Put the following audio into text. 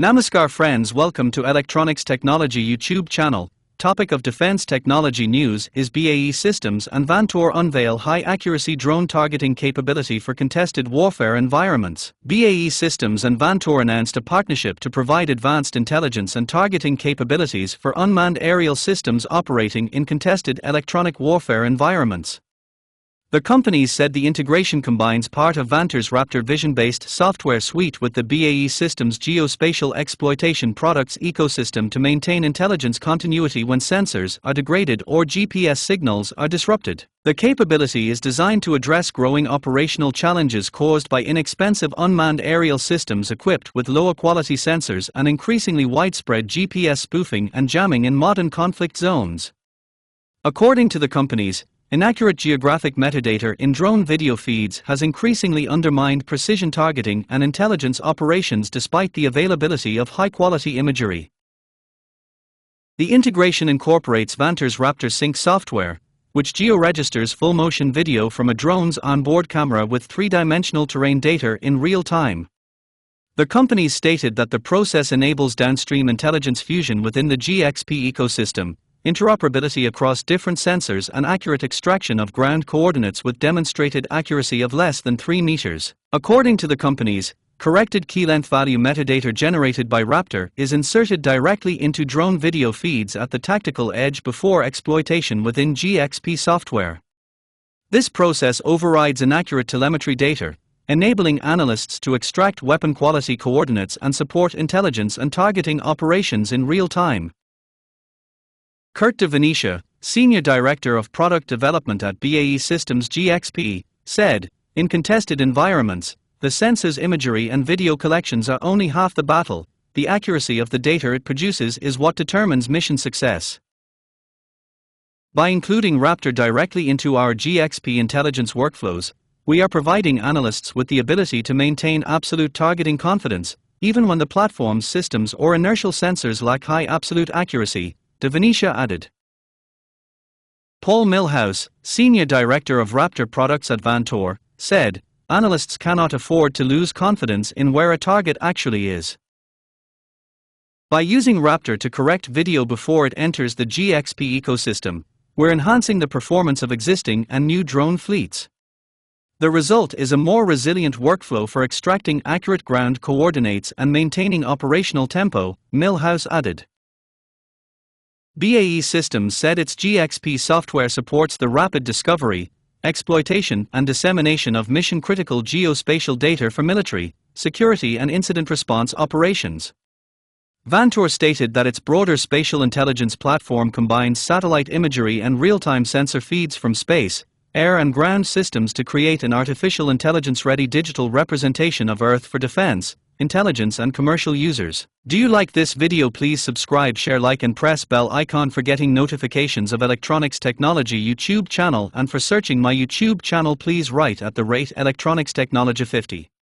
Namaskar friends, welcome to Electronics Technology YouTube channel. Topic of defense technology news is BAE Systems and Vantor unveil high-accuracy drone targeting capability for contested warfare environments. BAE Systems and Vantor announced a partnership to provide advanced intelligence and targeting capabilities for unmanned aerial systems operating in contested electronic warfare environments. The companies said the integration combines part of Vantor's Raptor vision-based software suite with the BAE Systems geospatial exploitation products ecosystem to maintain intelligence continuity when sensors are degraded or GPS signals are disrupted. The capability is designed to address growing operational challenges caused by inexpensive unmanned aerial systems equipped with lower quality sensors and increasingly widespread GPS spoofing and jamming in modern conflict zones. According to the companies, inaccurate geographic metadata in drone video feeds has increasingly undermined precision targeting and intelligence operations despite the availability of high-quality imagery. The integration incorporates Vantor's Raptor Sync software, which geo-registers full-motion video from a drone's onboard camera with three-dimensional terrain data in real time. The companies stated that the process enables downstream intelligence fusion within the GXP ecosystem, interoperability across different sensors and accurate extraction of ground coordinates with demonstrated accuracy of less than 3 meters. According to the companies, corrected key length value metadata generated by Raptor is inserted directly into drone video feeds at the tactical edge before exploitation within GXP software. This process overrides inaccurate telemetry data, enabling analysts to extract weapon quality coordinates and support intelligence and targeting operations in real time. Kurt de Venetia, Senior Director of Product Development at BAE Systems GXP, said, "In contested environments, the sensors imagery and video collections are only half the battle. The accuracy of the data it produces is what determines mission success. By including Raptor directly into our GXP intelligence workflows, we are providing analysts with the ability to maintain absolute targeting confidence, even when the platform's systems or inertial sensors lack high absolute accuracy," de Venetia added. Paul Milhouse, Senior Director of Raptor Products at Vantor, said, "Analysts cannot afford to lose confidence in where a target actually is. By using Raptor to correct video before it enters the GXP ecosystem, we're enhancing the performance of existing and new drone fleets. The result is a more resilient workflow for extracting accurate ground coordinates and maintaining operational tempo," Milhouse added. BAE Systems said its GXP software supports the rapid discovery, exploitation and dissemination of mission-critical geospatial data for military, security and incident response operations. Vantor stated that its broader spatial intelligence platform combines satellite imagery and real-time sensor feeds from space, air and ground systems to create an artificial intelligence-ready digital representation of Earth for defense, intelligence and commercial users. Do you like this video? Please subscribe, share, like and press bell icon for getting notifications of Electronics Technology YouTube channel, and for searching my YouTube channel please write @Electronics Technology 50.